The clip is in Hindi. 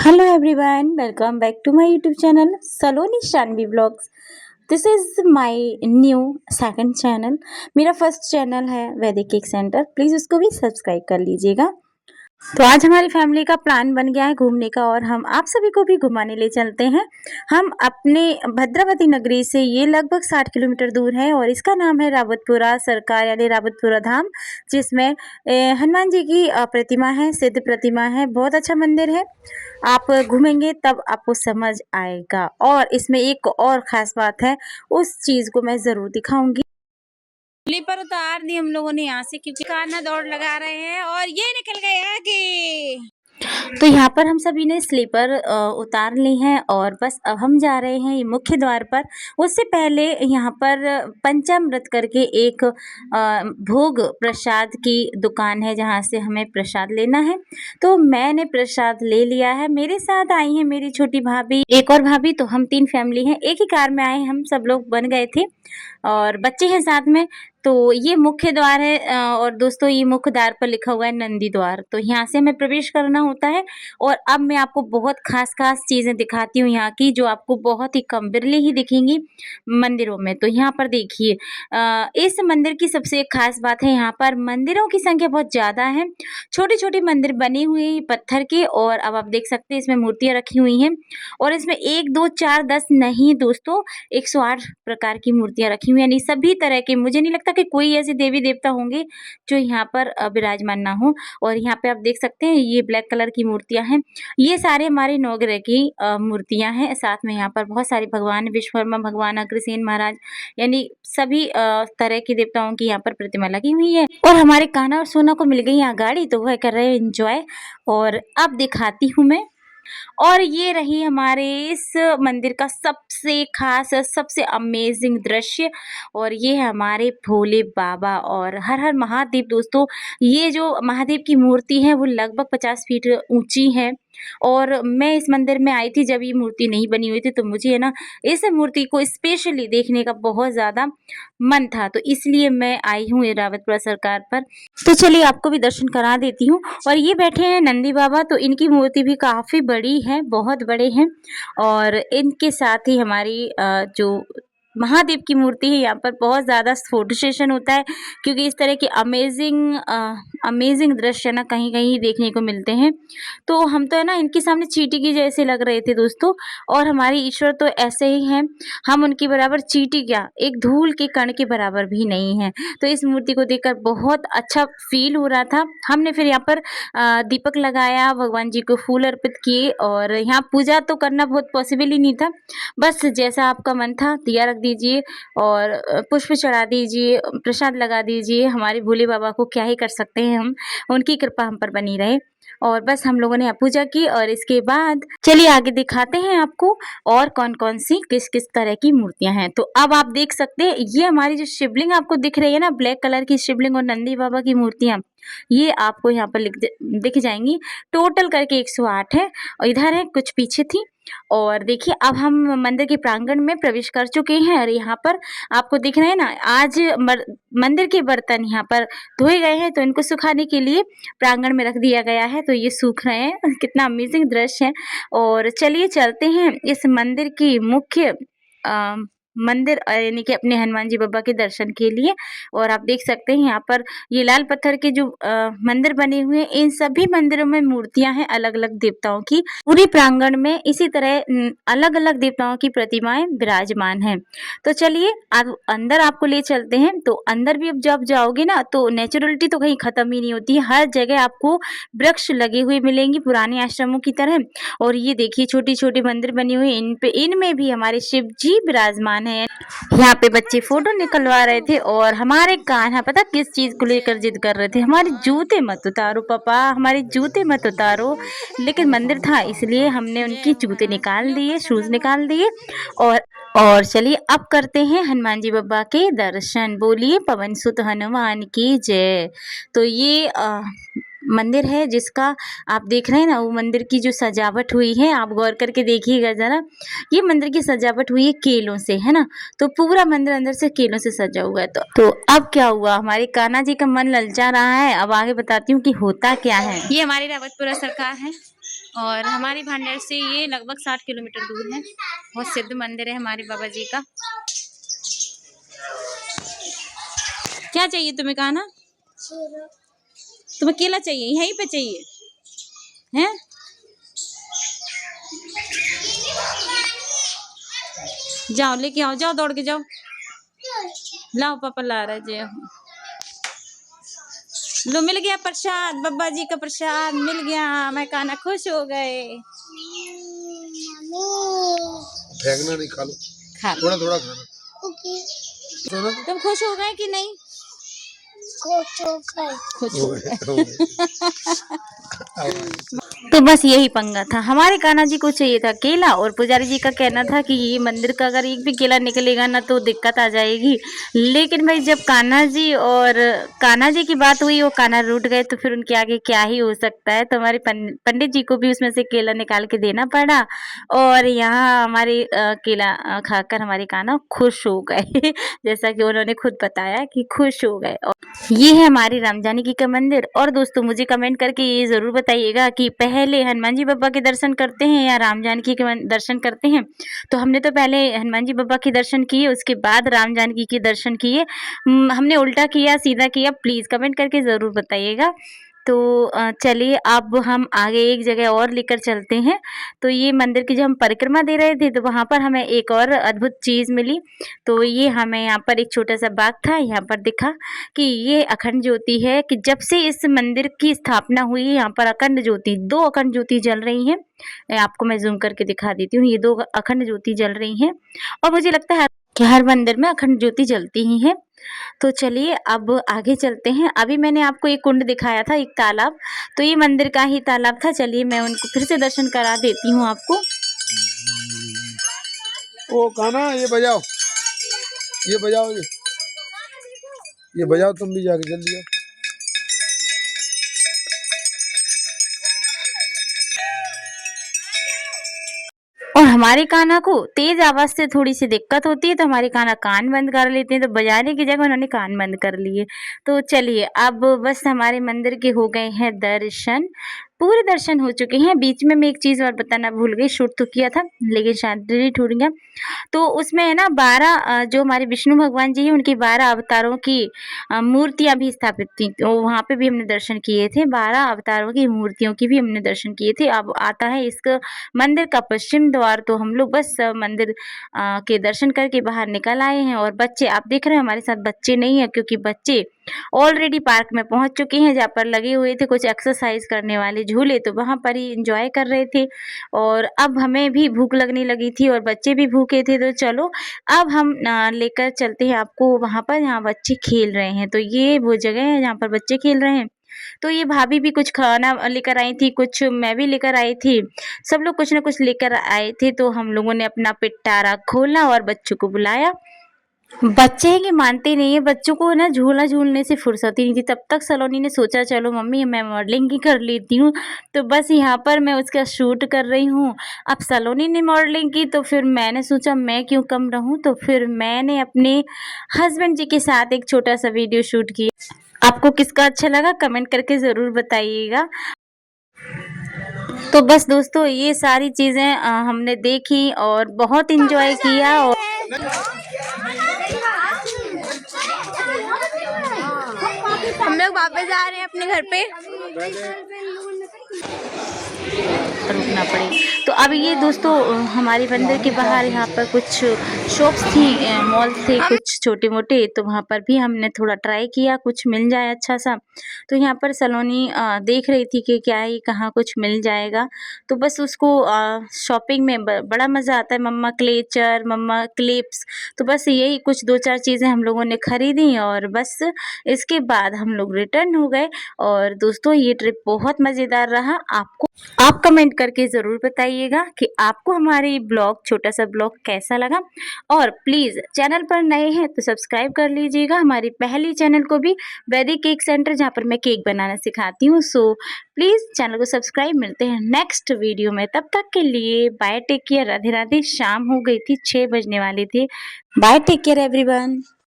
Hello everyone, welcome back to my YouTube channel Saloni Shanvi Vlogs. This is my new second channel. मेरा फर्स्ट चैनल है वैदिक केक सेंटर, प्लीज़ उसको भी सब्सक्राइब कर लीजिएगा। तो आज हमारी फैमिली का प्लान बन गया है घूमने का और हम आप सभी को भी घुमाने ले चलते हैं। हम अपने भद्रावती नगरी से, ये लगभग 60 किलोमीटर दूर है और इसका नाम है रावतपुरा सरकार यानी रावतपुरा धाम, जिसमें हनुमान जी की प्रतिमा है, सिद्ध प्रतिमा है। बहुत अच्छा मंदिर है, आप घूमेंगे तब आपको समझ आएगा। और इसमें एक और ख़ास बात है, उस चीज़ को मैं ज़रूर दिखाऊंगी। स्लीपर उतार दी हम लोगों ने यहाँ से, क्योंकि खाना दौड़ लगा रहे हैं और ये निकल गए आगे। तो यहाँ पर हम सभी ने स्लीपर उतार ली हैं और बस अब हम जा रहे हैं मुख्य द्वार पर। उससे पहले यहाँ पर पंचामृत करके एक भोग प्रसाद की दुकान है, जहाँ से हमें प्रसाद लेना है। तो मैंने प्रसाद ले लिया है। मेरे साथ आई हैं मेरी छोटी भाभी, एक और भाभी, तो हम 3 फैमिली हैं। एक ही कार में आए, हम सब लोग बन गए थे और बच्चे हैं साथ में। तो ये मुख्य द्वार है और दोस्तों ये मुख्य द्वार पर लिखा हुआ है नंदी द्वार। तो यहाँ से हमें प्रवेश करना होता है। और अब मैं आपको बहुत खास चीज़ें दिखाती हूँ यहाँ की, जो आपको बहुत ही कम बिरली ही दिखेंगी मंदिरों में। तो यहाँ पर देखिए, इस मंदिर की सबसे एक खास बात है, यहाँ पर मंदिरों की संख्या बहुत ज़्यादा है। छोटे छोटे मंदिर बने हुए हैं पत्थर के, और अब आप देख सकते हैं इसमें मूर्तियाँ रखी हुई हैं। और इसमें 1 2 4 10 नहीं दोस्तों, 108 प्रकार की मूर्तियाँ रखी हुई हैं, यानी सभी तरह के। मुझे नहीं लगता कि कोई ऐसे देवी देवता होंगे जो यहाँ पर विराजमान ना हो। और यहाँ पे आप देख सकते हैं ये ब्लैक कलर की मूर्तियाँ हैं, ये सारे हमारे नवग्रह की मूर्तियाँ हैं। साथ में यहाँ पर बहुत सारे भगवान, विश्वकर्मा भगवान, अग्रसेन महाराज, यानी सभी तरह के देवताओं की यहाँ पर प्रतिमा लगी हुई है। और हमारे कान्हा और सोना को मिल गई यहाँ गाड़ी, तो वह कर रहे हैं एंजॉय। और अब दिखाती हूँ मैं। और ये रही हमारे इस मंदिर का सबसे खास, सबसे अमेजिंग दृश्य। और ये है हमारे भोले बाबा और हर हर महादेव। दोस्तों ये जो महादेव की मूर्ति है वो लगभग 50 फीट ऊंची है। और मैं इस मंदिर में आई थी जब ये मूर्ति नहीं बनी हुई थी, तो मुझे है ना इस मूर्ति को स्पेशली देखने का बहुत ज़्यादा मन था, तो इसलिए मैं आई हूँ रावतपुरा सरकार पर। तो चलिए आपको भी दर्शन करा देती हूँ। और ये बैठे हैं नंदी बाबा, तो इनकी मूर्ति भी काफ़ी बड़ी है, बहुत बड़े हैं। और इनके साथ ही हमारी जो महादेव की मूर्ति है, यहाँ पर बहुत ज़्यादा फोटो सेशन होता है, क्योंकि इस तरह के अमेजिंग दृश्य ना कहीं कहीं देखने को मिलते हैं। तो हम तो है ना इनके सामने चींटी की जैसे लग रहे थे दोस्तों। और हमारे ईश्वर तो ऐसे ही हैं, हम उनके बराबर चींटी क्या, एक धूल के कण के बराबर भी नहीं है। तो इस मूर्ति को देखकर बहुत अच्छा फील हो रहा था। हमने फिर यहाँ पर दीपक लगाया, भगवान जी को फूल अर्पित किए। और यहाँ पूजा तो करना बहुत पॉसिबल ही नहीं था, बस जैसा आपका मन था दिया रख दीजिए और पुष्प चढ़ा दीजिए, प्रसाद लगा दीजिए। हमारे भोले बाबा को क्या ही कर सकते हैं हम, उनकी कृपा हम पर बनी रहे। और बस हम लोगों ने यहाँ पूजा की। और इसके बाद चलिए आगे दिखाते हैं आपको और कौन कौन सी किस किस तरह की मूर्तियां हैं। तो अब आप देख सकते हैं ये हमारी जो शिवलिंग आपको दिख रही है ना, ब्लैक कलर की शिवलिंग और नंदी बाबा की मूर्तियां, ये आपको यहाँ पर दिख जाएंगी। टोटल करके 108 है, और इधर है कुछ पीछे थी। और देखिए अब हम मंदिर के प्रांगण में प्रवेश कर चुके हैं। और यहाँ पर आपको दिख रहे हैं ना, आज मंदिर के बर्तन यहाँ पर धोए गए हैं, तो इनको सुखाने के लिए प्रांगण में रख दिया गया है। तो ये सूख रहे हैं, कितना अमेजिंग दृश्य है। और चलिए चलते हैं इस मंदिर की मुख्य मंदिर यानी कि अपने हनुमान जी बाबा के दर्शन के लिए। और आप देख सकते हैं यहाँ पर ये लाल पत्थर के जो मंदिर बने हुए हैं, इन सभी मंदिरों में मूर्तियां हैं अलग अलग देवताओं की। पूरे प्रांगण में इसी तरह अलग अलग देवताओं की प्रतिमाएं विराजमान हैं। तो चलिए अब अंदर आपको ले चलते हैं। तो अंदर भी अब जब जाओगे ना, तो नेचुरलिटी तो कहीं खत्म ही नहीं होती है, हर जगह आपको वृक्ष लगे हुए मिलेंगे पुराने आश्रमों की तरह। और ये देखिए छोटी छोटी मंदिर बनी हुई, इनमें भी हमारे शिव जी विराजमान है। यहाँ पे बच्चे फोटो निकलवा रहे थे और हमारे कान्हा पता किस चीज को लेकर जिद कर रहे थे, हमारे जूते मत उतारो पापा, हमारे जूते मत उतारो। लेकिन मंदिर था इसलिए हमने उनके जूते निकाल दिए, शूज निकाल दिए। और चलिए अब करते हैं हनुमान जी बाबा के दर्शन। बोलिए पवन सुत हनुमान की जय। तो ये मंदिर है जिसका आप देख रहे हैं ना, वो मंदिर की जो सजावट हुई है, आप गौर करके देखिएगा ज़रा। ये मंदिर की सजावट हुई है केलों से, है ना, तो पूरा मंदिर अंदर से केलों से सजा हुआ है। तो अब क्या हुआ, हमारे कान्हा जी का मन ललचा रहा है। अब आगे बताती हूँ कि होता क्या है। ये हमारी रावतपुरा सरकार है और हमारी भांडेर से ये लगभग 60 किलोमीटर दूर है। बहुत सिद्ध मंदिर है हमारे बाबा जी का। क्या चाहिए तुम्हें कान्हा? तुम्हें केला चाहिए? यहीं पे चाहिए हैं? जाओ लेके आओ, जाओ दौड़ के जाओ, लाओ पापा ला रहा है। लो मिल गया प्रसाद, बाबा जी का प्रसाद मिल गया। मैं कान्हा खुश हो गए। फेंकना नहीं, खा लो, खा लो। थोड़ा थोड़ा खाना। तुम खुश हो गए कि नहीं? खुश हो गए। तो बस यही पंगा था। हमारे कान्हा जी को चाहिए था केला और पुजारी जी का कहना था कि ये मंदिर का अगर एक भी केला निकलेगा ना तो दिक्कत आ जाएगी। लेकिन भाई जब कान्हा जी की बात हुई वो कान्हा रूठ गए तो फिर उनके आगे क्या ही हो सकता है। तो हमारे पंडित जी को भी उसमें से केला निकाल के देना पड़ा और यहाँ हमारे केला खाकर हमारे कान्हा खुश हो गए। जैसा कि उन्होंने खुद बताया कि खुश हो गए। ये है हमारी राम जानकी का मंदिर। और दोस्तों मुझे कमेंट करके ये ज़रूर बताइएगा कि पहले हनुमान जी बाबा के दर्शन करते हैं या राम जानकी के दर्शन करते हैं। तो हमने तो पहले हनुमान जी बाबा के दर्शन किए, उसके बाद राम जानकी के दर्शन किए। हमने उल्टा किया सीधा किया, प्लीज़ कमेंट करके ज़रूर बताइएगा। तो चलिए अब हम आगे एक जगह और लेकर चलते हैं। तो ये मंदिर की जब हम परिक्रमा दे रहे थे तो वहाँ पर हमें एक और अद्भुत चीज़ मिली। तो ये हमें यहाँ पर एक छोटा सा बाग था, यहाँ पर दिखा कि ये अखंड ज्योति है कि जब से इस मंदिर की स्थापना हुई है यहाँ पर अखंड ज्योति, 2 अखंड ज्योति जल रही हैं। आपको मैं ज़ूम करके दिखा देती हूँ, ये 2 अखंड ज्योति जल रही हैं और मुझे लगता है कि हर मंदिर में अखंड ज्योति जलती ही है। तो चलिए अब आगे चलते हैं। अभी मैंने आपको एक कुंड दिखाया था, एक तालाब, तो ये मंदिर का ही तालाब था। चलिए मैं उनको फिर से दर्शन करा देती हूँ आपको। ओ कान्हा ये बजाओ, ये बजाओ, ये बजाओ, तुम भी जाके जल्दी आओ। और हमारे कान्हा को तेज आवाज से थोड़ी सी दिक्कत होती है तो हमारे कान्हा कान बंद कर लेते हैं, तो बजाने की जगह उन्होंने कान बंद कर लिए। तो चलिए अब बस हमारे मंदिर के हो गए हैं दर्शन, पूरे दर्शन हो चुके हैं। बीच में मैं एक चीज़ और बताना भूल गई, शूट तो किया था लेकिन शायद डिलीट हो गया। तो उसमें है ना 12 जो हमारे विष्णु भगवान जी हैं उनकी 12 अवतारों की मूर्तियाँ भी स्थापित थी, तो वहाँ पे भी हमने दर्शन किए थे। 12 अवतारों की मूर्तियों की भी हमने दर्शन किए थे। अब आता है इस मंदिर का पश्चिम द्वार, तो हम लोग बस मंदिर के दर्शन करके बाहर निकल आए हैं। और बच्चे आप देख रहे हैं हमारे साथ बच्चे नहीं है, क्योंकि बच्चे ऑलरेडी पार्क में पहुंच चुके हैं जहाँ पर लगे हुए थे कुछ एक्सरसाइज करने वाले झूले, तो वहाँ पर ही एंजॉय कर रहे थे। और अब हमें भी भूख लगने लगी थी और बच्चे भी भूखे थे, तो चलो अब हम लेकर चलते हैं आपको वहाँ पर जहाँ बच्चे खेल रहे हैं। तो ये वो जगह है जहाँ पर बच्चे खेल रहे हैं। तो ये भाभी भी कुछ खाना लेकर आई थी, कुछ मैं भी लेकर आई थी, सब लोग कुछ ना कुछ लेकर आए थे। तो हम लोगों ने अपना पिटारा खोला और बच्चों को बुलाया। बच्चे हैं कि मानते नहीं है, बच्चों को ना झूला झूलने से फुर्सत ही नहीं थी। तब तक सलोनी ने सोचा चलो मम्मी मैं मॉडलिंग ही कर लेती हूँ, तो बस यहाँ पर मैं उसका शूट कर रही हूँ। अब सलोनी ने मॉडलिंग की तो फिर मैंने सोचा मैं क्यों कम रहूँ, तो फिर मैंने अपने हस्बैंड जी के साथ एक छोटा सा वीडियो शूट किया। आपको किसका अच्छा लगा कमेंट करके ज़रूर बताइएगा। तो बस दोस्तों ये सारी चीज़ें हमने देखी और बहुत इंजॉय किया। और हम लोग वापस जा रहे हैं अपने घर पे। रुकना पड़े। तो अब ये दोस्तों हमारे मंदिर के बाहर यहाँ पर कुछ शॉप्स थी, मॉल थे कुछ छोटे मोटे, तो वहाँ पर भी हमने थोड़ा ट्राई किया कुछ मिल जाए अच्छा सा। तो यहाँ पर सलोनी देख रही थी कि क्या ही कहाँ कुछ मिल जाएगा, तो बस उसको शॉपिंग में बड़ा मज़ा आता है। मम्मा क्लेचर, मम्मा क्लिप्स, तो बस यही कुछ 2-4 चीज़ें हम लोगों ने खरीदी और बस इसके बाद हम लोग रिटर्न हो गए। और दोस्तों ये ट्रिप बहुत मज़ेदार रहा। आप कमेंट करके ज़रूर बताइएगा कि आपको हमारी ब्लॉग छोटा सा ब्लॉग कैसा लगा। और प्लीज़ चैनल पर नए हैं तो सब्सक्राइब कर लीजिएगा हमारी पहली चैनल को भी, वैदिक केक सेंटर, जहाँ पर मैं केक बनाना सिखाती हूँ। सो प्लीज़ चैनल को सब्सक्राइब। मिलते हैं नेक्स्ट वीडियो में, तब तक के लिए bye, take care, Radhe Radhe. शाम हो गई थी, 6 बजने वाले थे। Bye, take care everyone.